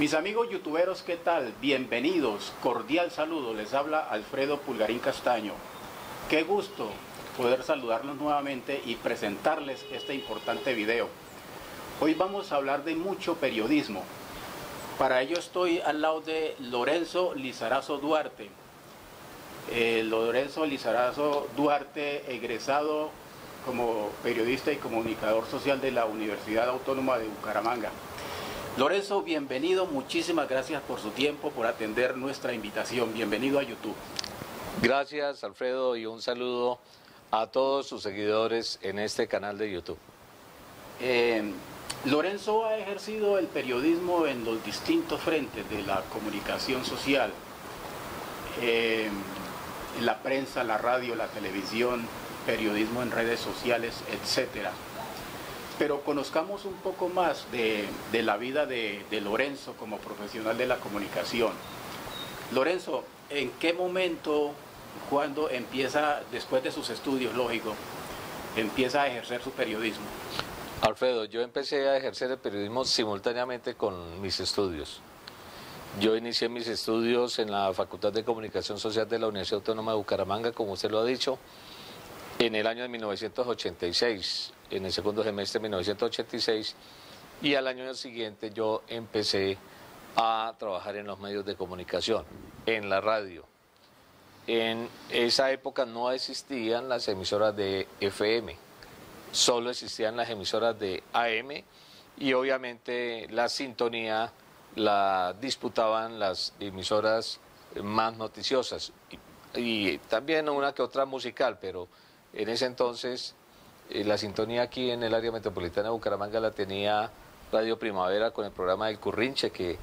Mis amigos youtuberos, ¿qué tal? Bienvenidos, cordial saludo, les habla Alfredo Pulgarín Castaño. Qué gusto poder saludarlos nuevamente y presentarles este importante video. Hoy vamos a hablar de mucho periodismo. Para ello estoy al lado de Lorenzo Lizarazo Duarte. Lorenzo Lizarazo Duarte, egresado como periodista y comunicador social de la Universidad Autónoma de Bucaramanga. Lorenzo, bienvenido, muchísimas gracias por su tiempo, por atender nuestra invitación. Bienvenido a YouTube. Gracias, Alfredo, y un saludo a todos sus seguidores en este canal de YouTube. Lorenzo ha ejercido el periodismo en los distintos frentes de la comunicación social, en la prensa, la radio, la televisión, periodismo en redes sociales, etcétera. Pero conozcamos un poco más de la vida de Lorenzo como profesional de la comunicación. Lorenzo, ¿en qué momento, cuando empieza, después de sus estudios, lógico, empieza a ejercer su periodismo? Alfredo, yo empecé a ejercer el periodismo simultáneamente con mis estudios. Yo inicié mis estudios en la Facultad de Comunicación Social de la Universidad Autónoma de Bucaramanga, como usted lo ha dicho, en el año de 1986, en el segundo semestre de 1986, y al año siguiente yo empecé a trabajar en los medios de comunicación, en la radio. En esa época no existían las emisoras de FM, solo existían las emisoras de AM, y obviamente la sintonía la disputaban las emisoras más noticiosas, y también una que otra musical, pero en ese entonces la sintonía aquí en el área metropolitana de Bucaramanga la tenía Radio Primavera con el programa del Currinche, que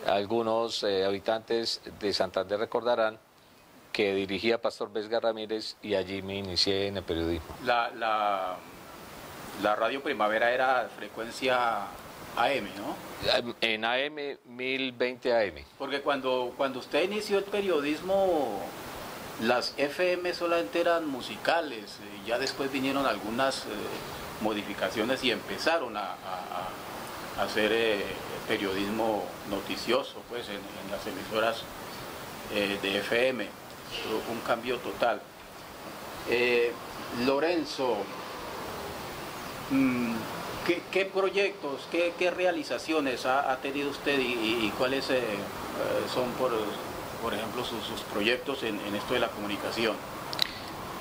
algunos habitantes de Santander recordarán que dirigía Pastor Vesga Ramírez, y allí me inicié en el periodismo. La Radio Primavera era frecuencia AM, ¿no? En AM, 1020 AM. Porque cuando usted inició el periodismo, las FM solamente eran musicales, ya después vinieron algunas modificaciones y empezaron a hacer periodismo noticioso, pues en las emisoras de FM, un cambio total. Lorenzo, ¿qué proyectos, qué realizaciones ha tenido usted y cuáles son, por ejemplo, sus proyectos en esto de la comunicación?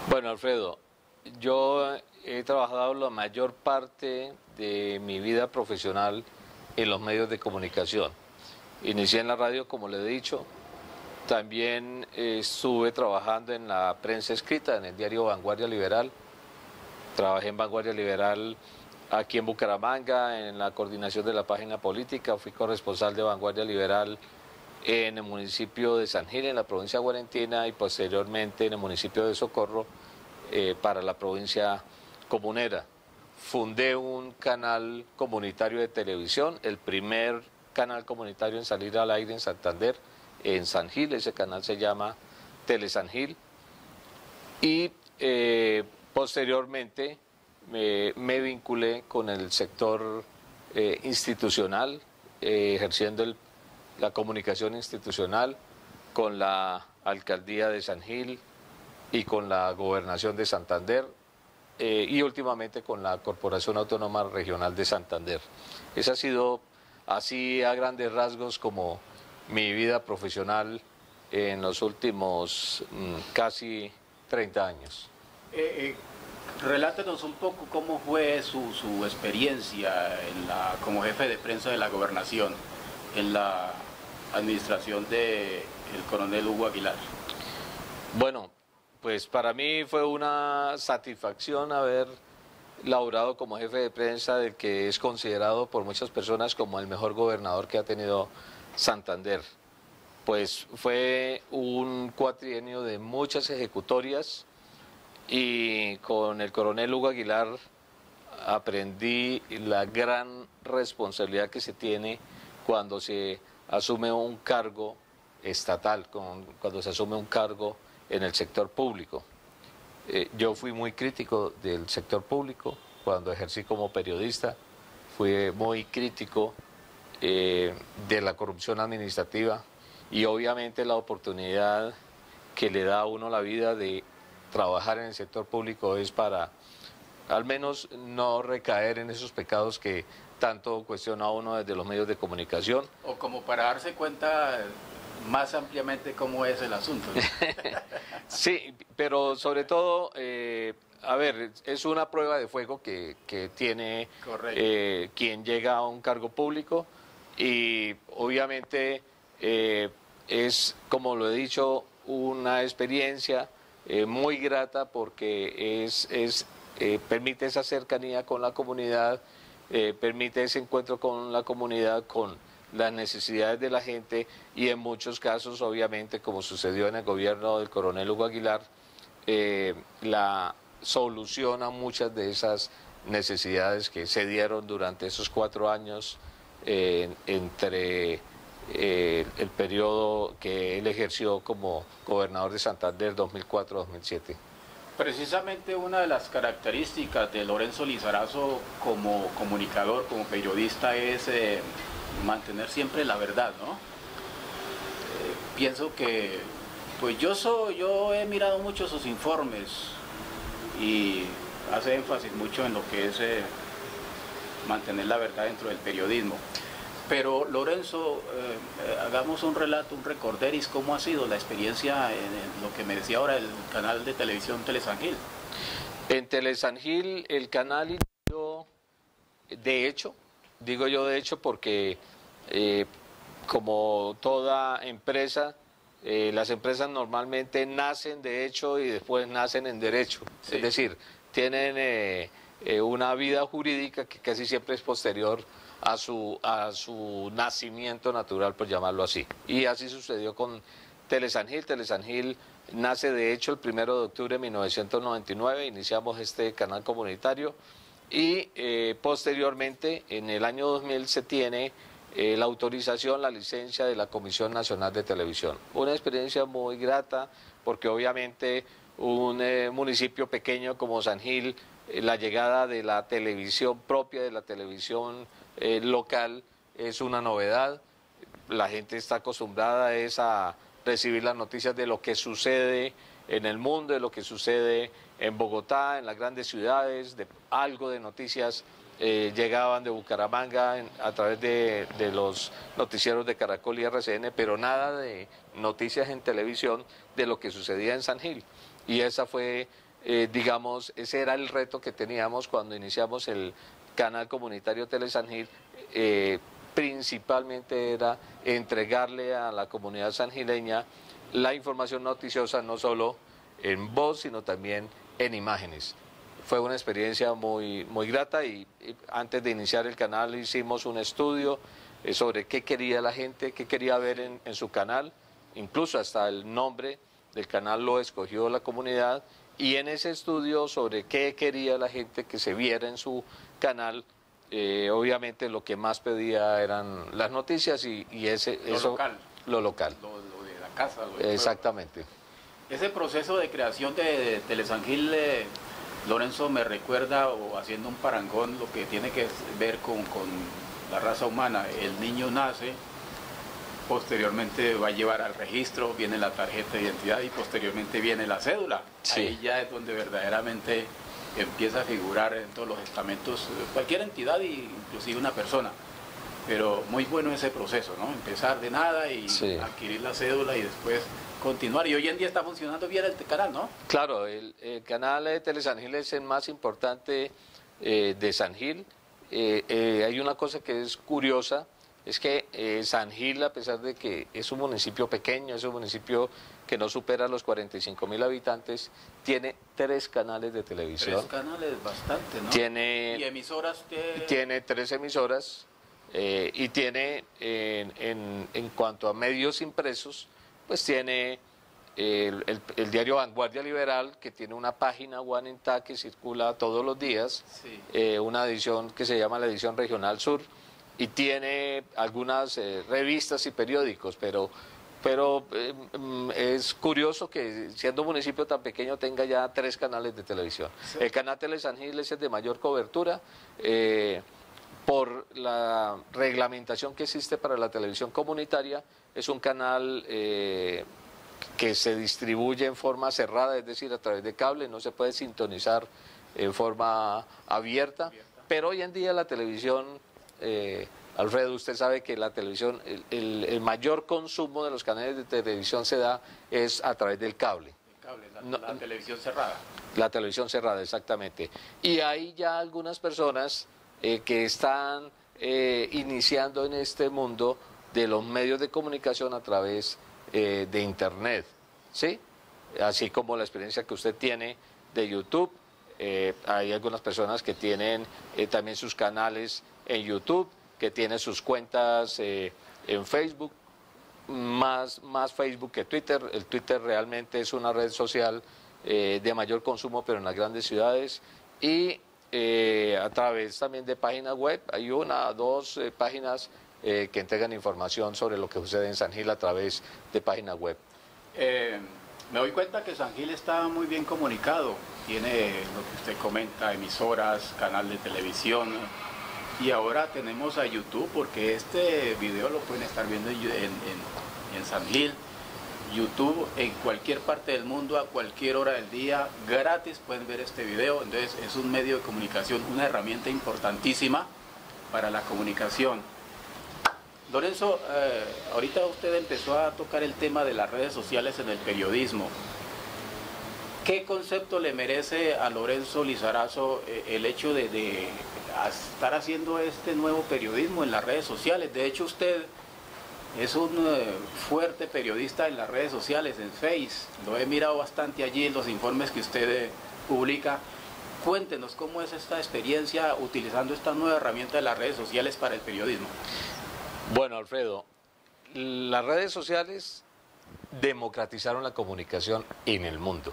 Bueno, Alfredo, yo he trabajado la mayor parte de mi vida profesional en los medios de comunicación. Inicié en la radio, como le he dicho. También estuve trabajando en la prensa escrita, en el diario Vanguardia Liberal. Trabajé en Vanguardia Liberal aquí en Bucaramanga, en la coordinación de la página política. Fui corresponsal de Vanguardia Liberal en el municipio de San Gil, en la provincia de Guarentina, y posteriormente en el municipio de Socorro, para la provincia comunera. Fundé un canal comunitario de televisión, el primer canal comunitario en salir al aire en Santander, en San Gil. Ese canal se llama Tele San Gil, y posteriormente me vinculé con el sector institucional, ejerciendo la comunicación institucional con la Alcaldía de San Gil y con la Gobernación de Santander, y últimamente con la Corporación Autónoma Regional de Santander. Esa ha sido, así a grandes rasgos, como mi vida profesional en los últimos casi 30 años. Relátenos un poco cómo fue su experiencia como jefe de prensa de la Gobernación en la administración del coronel Hugo Aguilar. Bueno, pues para mí fue una satisfacción haber laborado como jefe de prensa del que es considerado por muchas personas como el mejor gobernador que ha tenido Santander. Pues fue un cuatrienio de muchas ejecutorias, y con el coronel Hugo Aguilar aprendí la gran responsabilidad que se tiene cuando se asume un cargo estatal, cuando se asume un cargo en el sector público. Yo fui muy crítico del sector público cuando ejercí como periodista, fui muy crítico de la corrupción administrativa y obviamente la oportunidad que le da a uno la vida de trabajar en el sector público es para al menos no recaer en esos pecados que tanto cuestiona a uno desde los medios de comunicación. O como para darse cuenta más ampliamente cómo es el asunto, ¿no? Sí, pero sobre todo, a ver, es una prueba de fuego que tiene quien llega a un cargo público y obviamente es, como lo he dicho, una experiencia muy grata porque permite esa cercanía con la comunidad, permite ese encuentro con la comunidad, con las necesidades de la gente y en muchos casos, obviamente, como sucedió en el gobierno del coronel Hugo Aguilar, la solución a muchas de esas necesidades que se dieron durante esos 4 años entre el periodo que él ejerció como gobernador de Santander 2004-2007. Precisamente una de las características de Lorenzo Lizarazo como comunicador, como periodista, es mantener siempre la verdad, ¿no? Pienso que, pues yo he mirado mucho sus informes y hace énfasis mucho en lo que es mantener la verdad dentro del periodismo. Pero Lorenzo, hagamos un relato, un recorderis, ¿cómo ha sido la experiencia en lo que me decía ahora el canal de televisión Telesangil? En Telesangil el canal inició, de hecho, digo yo de hecho porque como toda empresa, las empresas normalmente nacen de hecho y después nacen en derecho, sí. Es decir, tienen una vida jurídica que casi siempre es posterior a su nacimiento natural, por llamarlo así. Y así sucedió con Telesangil. Telesangil nace de hecho el 1 de octubre de 1999, iniciamos este canal comunitario y posteriormente en el año 2000 se tiene la autorización, la licencia de la Comisión Nacional de Televisión. Una experiencia muy grata porque obviamente un municipio pequeño como San Gil, la llegada de la televisión propia, de la televisión local es una novedad. La gente está acostumbrada a recibir las noticias de lo que sucede en el mundo, de lo que sucede en Bogotá, en las grandes ciudades, de algo de noticias llegaban de Bucaramanga a través de los noticieros de Caracol y RCN, pero nada de noticias en televisión de lo que sucedía en San Gil. Y esa fue, digamos, ese era el reto que teníamos cuando iniciamos el canal comunitario Telesangil, principalmente era entregarle a la comunidad sangileña la información noticiosa no solo en voz, sino también en imágenes. Fue una experiencia muy grata y antes de iniciar el canal hicimos un estudio sobre qué quería la gente, qué quería ver en su canal, incluso hasta el nombre del canal lo escogió la comunidad y en ese estudio sobre qué quería la gente que se viera en su canal, obviamente lo que más pedía eran las noticias y lo local. Lo de la casa. Exactamente. Ese proceso de creación de Telesangil, Lorenzo, me recuerda, o haciendo un parangón, lo que tiene que ver con la raza humana. El niño nace, posteriormente va a llevar al registro, viene la tarjeta de identidad y posteriormente viene la cédula. Sí. Ahí ya es donde verdaderamente empieza a figurar en todos los estamentos cualquier entidad, inclusive una persona. Pero muy bueno ese proceso, ¿no? Empezar de nada y sí, adquirir la cédula y después continuar. Y hoy en día está funcionando bien el canal, ¿no? Claro, el canal de Telesangil es el más importante de San Gil. Hay una cosa que es curiosa, es que San Gil, a pesar de que es un municipio pequeño, es un municipio que no supera los 45.000 habitantes, tiene 3 canales de televisión. 3 canales, bastante, ¿no? ¿Y emisoras? Tiene 3 emisoras y tiene, en cuanto a medios impresos, pues tiene el diario Vanguardia Liberal, que tiene una página One in Ta que circula todos los días, sí, una edición que se llama la edición Regional Sur, y tiene algunas revistas y periódicos, pero es curioso que siendo un municipio tan pequeño tenga ya 3 canales de televisión. Sí. El canal Telesangil es el de mayor cobertura, por la reglamentación que existe para la televisión comunitaria, es un canal que se distribuye en forma cerrada, es decir, a través de cable, no se puede sintonizar en forma abierta, pero hoy en día la televisión, Alfredo, usted sabe que la televisión, el mayor consumo de los canales de televisión se da es a través del cable. La televisión cerrada. La televisión cerrada, exactamente. Y hay ya algunas personas que están iniciando en este mundo de los medios de comunicación a través de Internet, ¿sí? Así como la experiencia que usted tiene de YouTube. Hay algunas personas que tienen también sus canales en YouTube, que tienen sus cuentas en Facebook, más Facebook que Twitter. El Twitter realmente es una red social de mayor consumo, pero en las grandes ciudades, y a través también de páginas web. Hay una o dos páginas que entregan información sobre lo que sucede en San Gil a través de páginas web. Me doy cuenta que San Gil está muy bien comunicado, tiene lo que usted comenta, emisoras, canal de televisión, y ahora tenemos a YouTube, porque este video lo pueden estar viendo en San Gil. YouTube en cualquier parte del mundo, a cualquier hora del día, gratis pueden ver este video. Entonces es un medio de comunicación, una herramienta importantísima para la comunicación. Lorenzo, ahorita usted empezó a tocar el tema de las redes sociales en el periodismo. ¿Qué concepto le merece a Lorenzo Lizarazo el hecho de estar haciendo este nuevo periodismo en las redes sociales? De hecho, usted es un fuerte periodista en las redes sociales, en Face. Lo he mirado bastante allí en los informes que usted publica. Cuéntenos cómo es esta experiencia utilizando esta nueva herramienta de las redes sociales para el periodismo. Bueno, Alfredo, las redes sociales democratizaron la comunicación en el mundo,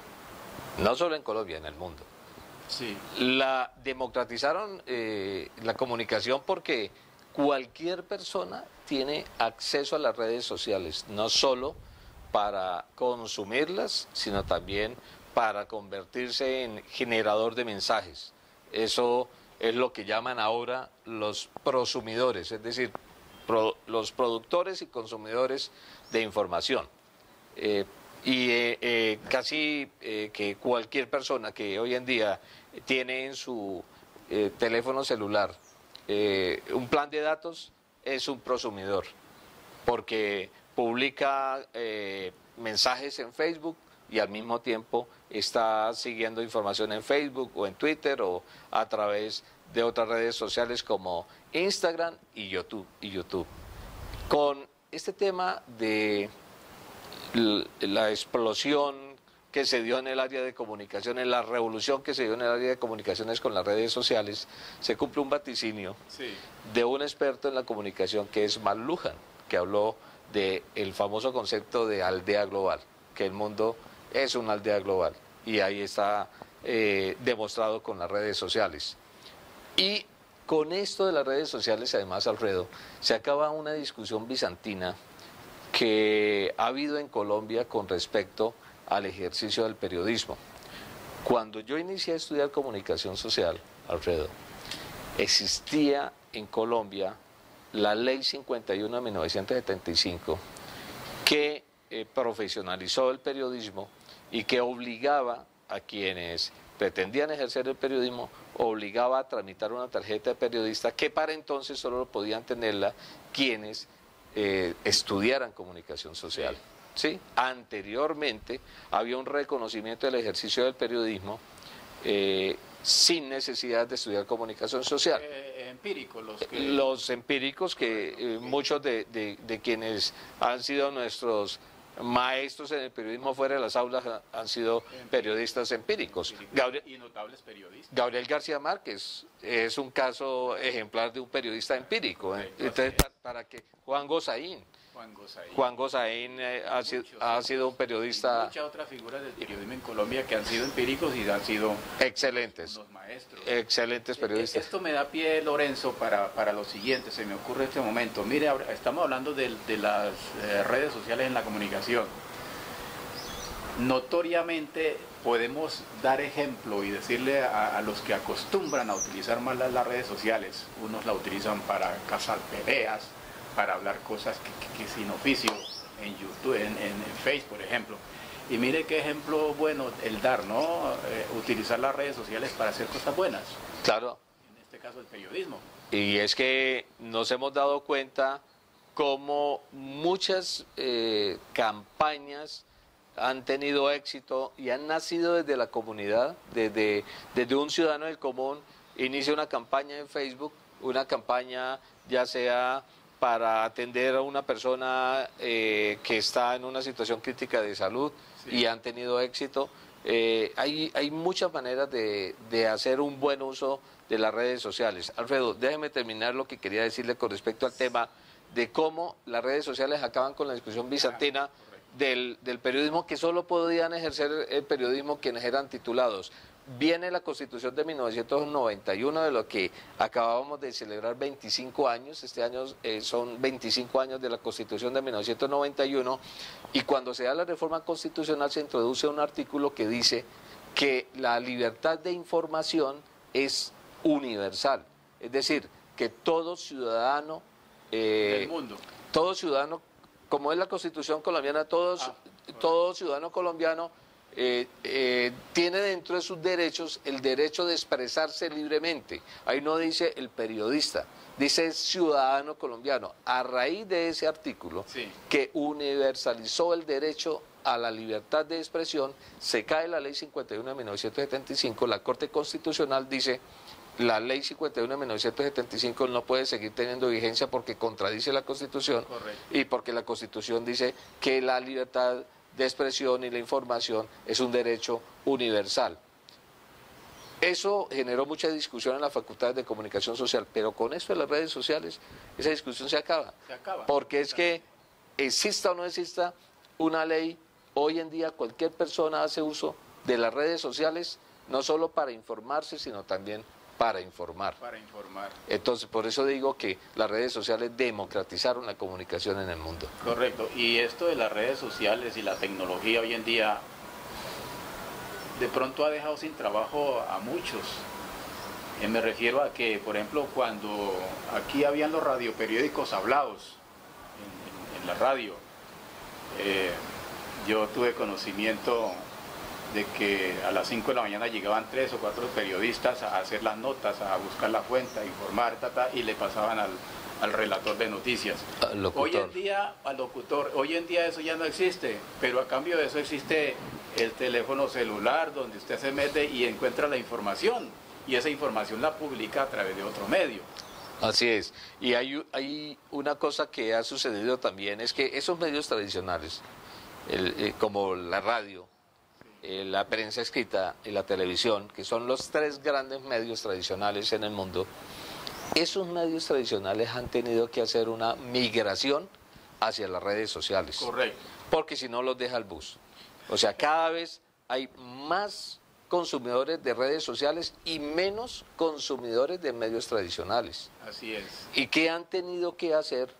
no solo en Colombia, en el mundo. Sí. La democratizaron la comunicación porque cualquier persona tiene acceso a las redes sociales, no solo para consumirlas, sino también para convertirse en generador de mensajes. Eso es lo que llaman ahora los prosumidores, es decir, los productores y consumidores de información. Casi que cualquier persona que hoy en día tiene en su teléfono celular un plan de datos es un prosumidor, porque publica mensajes en Facebook y al mismo tiempo está siguiendo información en Facebook o en Twitter o a través de otras redes sociales como Instagram y YouTube. Con este tema de la explosión que se dio en el área de comunicaciones, la revolución que se dio en el área de comunicaciones con las redes sociales, se cumple un vaticinio de un experto en la comunicación que es McLuhan, que habló del famoso concepto de aldea global, que el mundo es una aldea global, y ahí está demostrado con las redes sociales. Y con esto de las redes sociales, además, Alfredo, se acaba una discusión bizantina que ha habido en Colombia con respecto al ejercicio del periodismo. Cuando yo inicié a estudiar comunicación social, Alfredo, existía en Colombia la Ley 51 de 1975 que profesionalizó el periodismo y que obligaba a quienes pretendían ejercer el periodismo, obligaba a tramitar una tarjeta de periodista que para entonces solo podían tenerla quienes estudiaran comunicación social. ¿Sí? Anteriormente había un reconocimiento del ejercicio del periodismo sin necesidad de estudiar comunicación social. Empíricos, los empíricos que muchos de quienes han sido nuestros maestros en el periodismo fuera de las aulas han sido periodistas empíricos. Y notables periodistas. Gabriel García Márquez es un caso ejemplar de un periodista empírico. Entonces, para que Juan Gozaín ha sido un periodista. Y muchas otras figuras del periodismo en Colombia que han sido empíricos y han sido excelentes. Los maestros. Excelentes periodistas. Esto me da pie, Lorenzo, para lo siguiente, se me ocurre en este momento. Mire, estamos hablando de las redes sociales en la comunicación. Notoriamente podemos dar ejemplo y decirle a los que acostumbran a utilizar mal las redes sociales, unos la utilizan para cazar peleas, para hablar cosas que sin oficio, en YouTube, en Facebook, por ejemplo. Y mire qué ejemplo bueno el dar, ¿no? Utilizar las redes sociales para hacer cosas buenas. Claro. En este caso el periodismo. Y es que nos hemos dado cuenta cómo muchas campañas han tenido éxito y han nacido desde la comunidad, desde un ciudadano del común, inicia una campaña en Facebook, una campaña ya sea para atender a una persona que está en una situación crítica de salud, sí, y han tenido éxito. Hay muchas maneras de hacer un buen uso de las redes sociales. Alfredo, déjeme terminar lo que quería decirle con respecto al tema de cómo las redes sociales acaban con la discusión bizantina del periodismo, que solo podían ejercer el periodismo quienes eran titulados. Viene la Constitución de 1991, de lo que acabábamos de celebrar 25 años, este año son 25 años de la Constitución de 1991, y cuando se da la reforma constitucional se introduce un artículo que dice que la libertad de información es universal, es decir, que todo ciudadano del mundo, todo ciudadano, como es la Constitución colombiana, todo ciudadano colombiano tiene dentro de sus derechos el derecho de expresarse libremente. Ahí no dice el periodista, dice ciudadano colombiano. A raíz de ese artículo, sí, que universalizó el derecho a la libertad de expresión, se cae la Ley 51 de 1975, la Corte Constitucional dice: la Ley 51 de 1975 no puede seguir teniendo vigencia porque contradice la Constitución. Correcto. Y porque la Constitución dice que la libertad de expresión y la información es un derecho universal. Eso generó mucha discusión en la Facultad de Comunicación Social, pero con esto de las redes sociales, esa discusión se acaba. Porque es que exista o no exista una ley, hoy en día cualquier persona hace uso de las redes sociales, no solo para informarse, sino también para informar. Entonces, por eso digo que las redes sociales democratizaron la comunicación en el mundo. Correcto. Y esto de las redes sociales y la tecnología hoy en día, de pronto ha dejado sin trabajo a muchos. Me refiero a que, por ejemplo, cuando aquí habían los radioperiódicos hablados en la radio, yo tuve conocimiento de que a las 5 de la mañana llegaban 3 o 4 periodistas a hacer las notas, a buscar la fuente, a informar, y le pasaban al relator de noticias. Hoy en día, al locutor, hoy en día eso ya no existe, pero a cambio de eso existe el teléfono celular donde usted se mete y encuentra la información, y esa información la publica a través de otro medio. Así es, y hay una cosa que ha sucedido también, es que esos medios tradicionales, como la radio, la prensa escrita y la televisión, que son los 3 grandes medios tradicionales en el mundo, esos medios tradicionales han tenido que hacer una migración hacia las redes sociales. Correcto. Porque si no los deja el bus. O sea, cada vez hay más consumidores de redes sociales y menos consumidores de medios tradicionales. Así es. ¿Y qué han tenido que hacer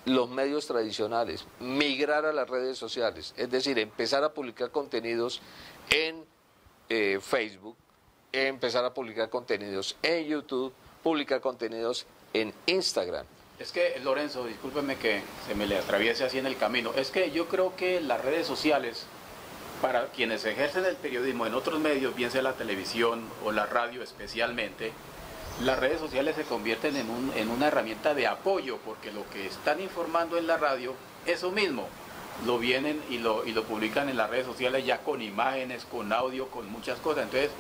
los medios tradicionales? Migrar a las redes sociales, es decir, empezar a publicar contenidos en Facebook, empezar a publicar contenidos en YouTube, publicar contenidos en Instagram. Es que, Lorenzo, discúlpeme que se me le atraviese así en el camino, es que yo creo que las redes sociales, para quienes ejercen el periodismo en otros medios, bien sea la televisión o la radio especialmente, las redes sociales se convierten en una herramienta de apoyo, porque lo que están informando en la radio, eso mismo, lo vienen y lo publican en las redes sociales ya con imágenes, con audio, con muchas cosas. Entonces,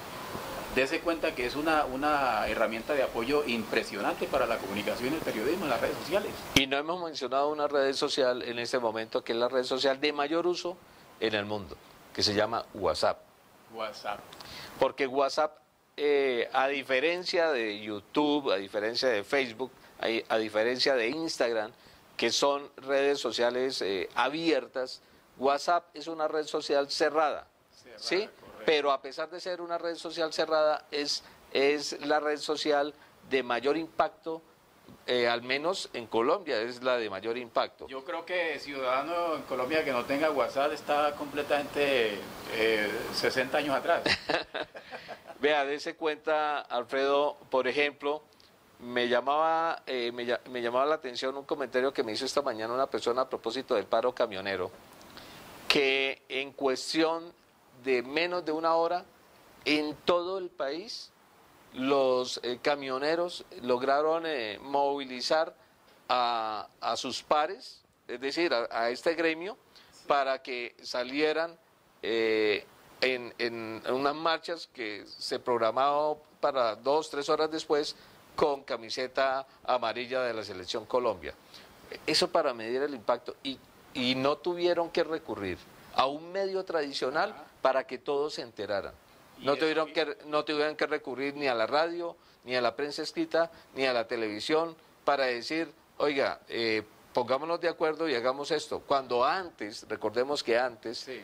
dése cuenta que es una herramienta de apoyo impresionante para la comunicación y el periodismo en las redes sociales. Y no hemos mencionado una red social en este momento que es la red social de mayor uso en el mundo, que se llama WhatsApp. WhatsApp. Porque WhatsApp, a diferencia de YouTube, a diferencia de Facebook, a diferencia de Instagram, que son redes sociales abiertas, WhatsApp es una red social cerrada, ¿sí? Correcto. Pero a pesar de ser una red social cerrada, es la red social de mayor impacto al menos en Colombia, es la de mayor impacto. Yo creo que ciudadano en Colombia que no tenga WhatsApp está completamente 60 años atrás. Vea, dése cuenta, Alfredo, por ejemplo, me llamaba la atención un comentario que me hizo esta mañana una persona a propósito del paro camionero, que en cuestión de menos de una hora, en todo el país, los camioneros lograron movilizar a sus pares, es decir, a este gremio, para que salieran en unas marchas que se programaba para 2, 3 horas después con camiseta amarilla de la Selección Colombia. Eso para medir el impacto y no tuvieron que recurrir a un medio tradicional para que todos se enteraran. No tuvieron que recurrir ni a la radio, ni a la prensa escrita, ni a la televisión para decir, oiga, pongámonos de acuerdo y hagamos esto. Cuando antes, recordemos que antes, Sí.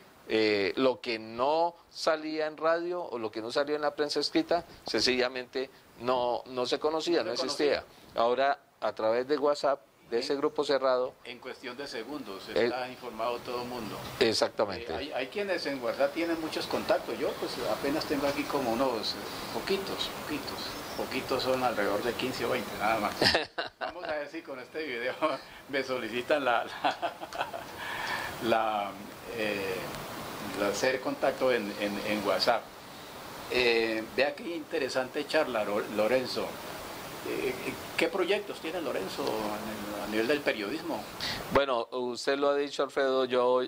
Lo que no salía en radio o lo que no salía en la prensa escrita, sencillamente no se conocía, no existía. Ahora, a través de WhatsApp, de ese grupo cerrado... En cuestión de segundos está informado todo el mundo. Exactamente. Hay quienes en WhatsApp tienen muchos contactos. Yo pues apenas tengo aquí como unos poquitos son alrededor de 15 o 20 nada más. Vamos a ver si con este video me solicitan hacer contacto en WhatsApp. Vea qué interesante charla, Lorenzo. ¿Qué proyectos tiene Lorenzo a nivel del periodismo? Bueno, usted lo ha dicho, Alfredo, yo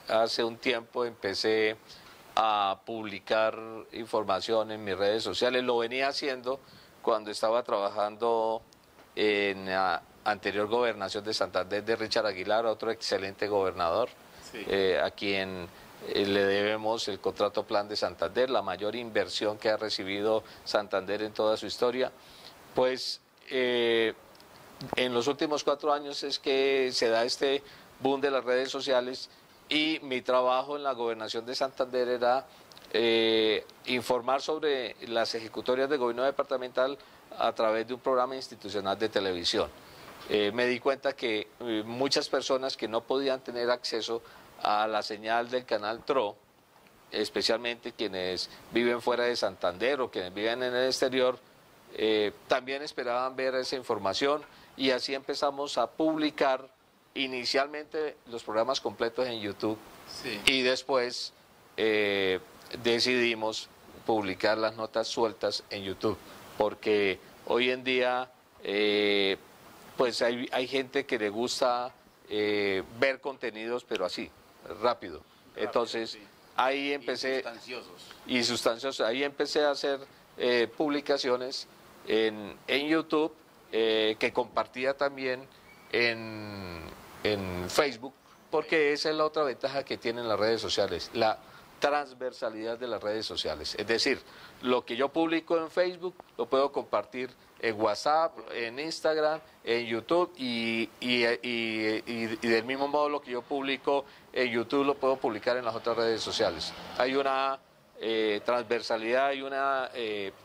hace un tiempo empecé a publicar información en mis redes sociales, lo venía haciendo cuando estaba trabajando en la anterior gobernación de Santander de Richard Aguilar, otro excelente gobernador, Sí. a quien le debemos el contrato plan de Santander, la mayor inversión que ha recibido Santander en toda su historia. Pues en los últimos 4 años es que se da este boom de las redes sociales y mi trabajo en la gobernación de Santander era informar sobre las ejecutorias de gobierno departamental a través de un programa institucional de televisión. Me di cuenta que muchas personas que no podían tener acceso a la señal del canal TRO, especialmente quienes viven fuera de Santander o quienes viven en el exterior, también esperaban ver esa información y así empezamos a publicar inicialmente los programas completos en YouTube. Sí. Y después decidimos publicar las notas sueltas en YouTube, porque hoy en día pues hay gente que le gusta ver contenidos, pero así, rápido. Entonces sí. ahí empecé... Y sustanciosos. Ahí empecé a hacer publicaciones en YouTube, que compartía también en Facebook, porque esa es la otra ventaja que tienen las redes sociales, la transversalidad de las redes sociales. Es decir, lo que yo publico en Facebook lo puedo compartir en WhatsApp, en Instagram, en YouTube y del mismo modo lo que yo publico en YouTube lo puedo publicar en las otras redes sociales. Hay una transversalidad y una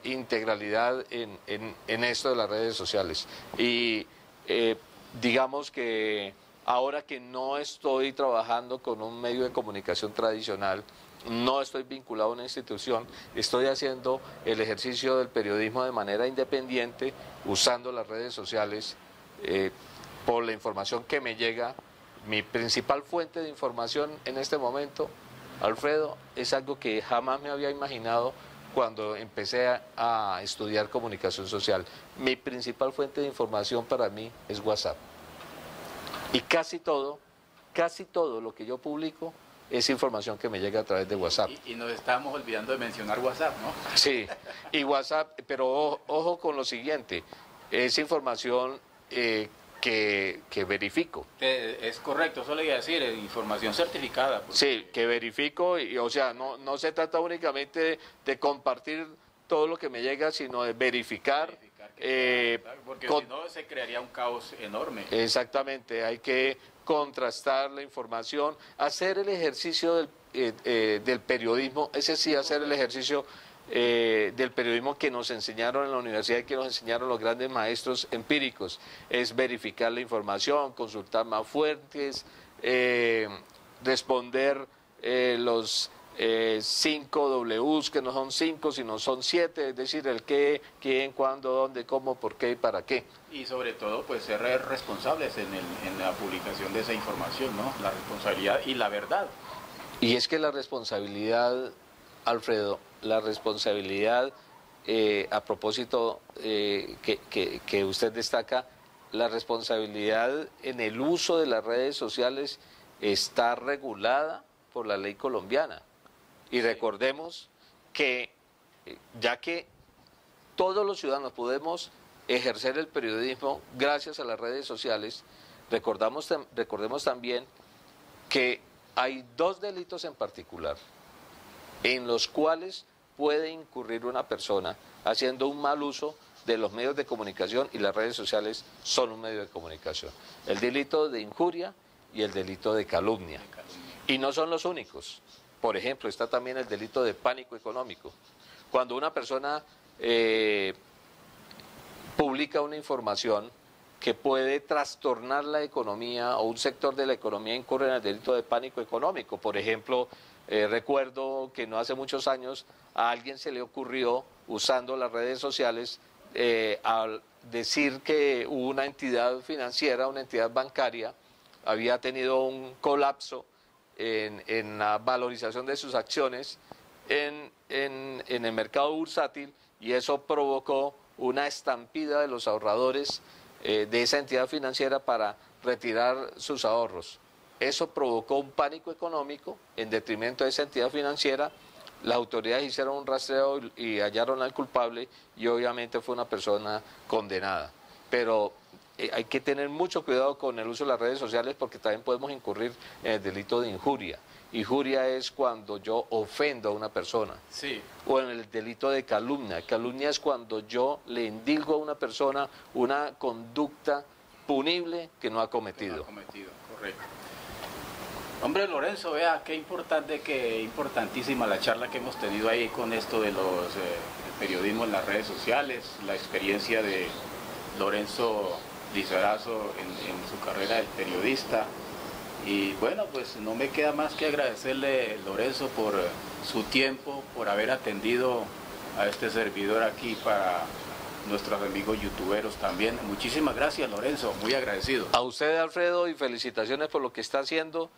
integralidad en esto de las redes sociales. Y digamos que ahora que no estoy trabajando con un medio de comunicación tradicional, no estoy vinculado a una institución, estoy haciendo el ejercicio del periodismo de manera independiente, usando las redes sociales por la información que me llega. Mi principal fuente de información en este momento, Alfredo, es algo que jamás me había imaginado cuando empecé a estudiar comunicación social. Mi principal fuente de información para mí es WhatsApp. Y casi todo lo que yo publico es información que me llega a través de WhatsApp. Y nos estamos olvidando de mencionar WhatsApp, ¿no? Sí, y WhatsApp, pero ojo con lo siguiente, es información que verifico. Es correcto, eso le iba a decir, información certificada. Pues. Sí, que verifico, o sea, no se trata únicamente de compartir todo lo que me llega, sino de verificar. Porque si no se crearía un caos enorme. Exactamente, hay que contrastar la información, hacer el ejercicio del periodismo, ese sí, hacer el ejercicio del periodismo que nos enseñaron en la universidad y que nos enseñaron los grandes maestros empíricos. Es verificar la información, consultar más fuentes, responder los 5 Ws, que no son 5, sino son 7, es decir, el qué, quién, cuándo, dónde, cómo, por qué y para qué. Y sobre todo, pues ser responsables en la publicación de esa información, ¿no? La responsabilidad y la verdad. Y es que la responsabilidad, Alfredo, la responsabilidad, a propósito que usted destaca, la responsabilidad en el uso de las redes sociales está regulada por la ley colombiana. Y recordemos que, ya que todos los ciudadanos podemos ejercer el periodismo gracias a las redes sociales, recordemos también que hay 2 delitos en particular en los cuales puede incurrir una persona haciendo un mal uso de los medios de comunicación, y las redes sociales son un medio de comunicación: el delito de injuria y el delito de calumnia. Y no son los únicos. Por ejemplo, está también el delito de pánico económico. Cuando una persona publica una información que puede trastornar la economía, o un sector de la economía incurre en el delito de pánico económico. Por ejemplo, recuerdo que no hace muchos años a alguien se le ocurrió, usando las redes sociales, al decir que una entidad financiera, una entidad bancaria, había tenido un colapso en la valorización de sus acciones en el mercado bursátil, y eso provocó una estampida de los ahorradores de esa entidad financiera para retirar sus ahorros. Eso provocó un pánico económico en detrimento de esa entidad financiera. Las autoridades hicieron un rastreo y hallaron al culpable, y obviamente fue una persona condenada. Pero hay que tener mucho cuidado con el uso de las redes sociales, porque también podemos incurrir en el delito de injuria. Injuria es cuando yo ofendo a una persona. Sí. O en el delito de calumnia. Calumnia es cuando yo le indilgo a una persona una conducta punible que no ha cometido. Que no ha cometido, correcto. Hombre, Lorenzo, vea qué importantísima la charla que hemos tenido ahí con esto de el periodismo en las redes sociales, la experiencia de Lorenzo Lizarazo en su carrera de periodista. Y bueno, pues no me queda más que agradecerle, Lorenzo, por su tiempo, por haber atendido a este servidor aquí para nuestros amigos youtuberos también. Muchísimas gracias, Lorenzo, muy agradecido. A usted, Alfredo, y felicitaciones por lo que está haciendo.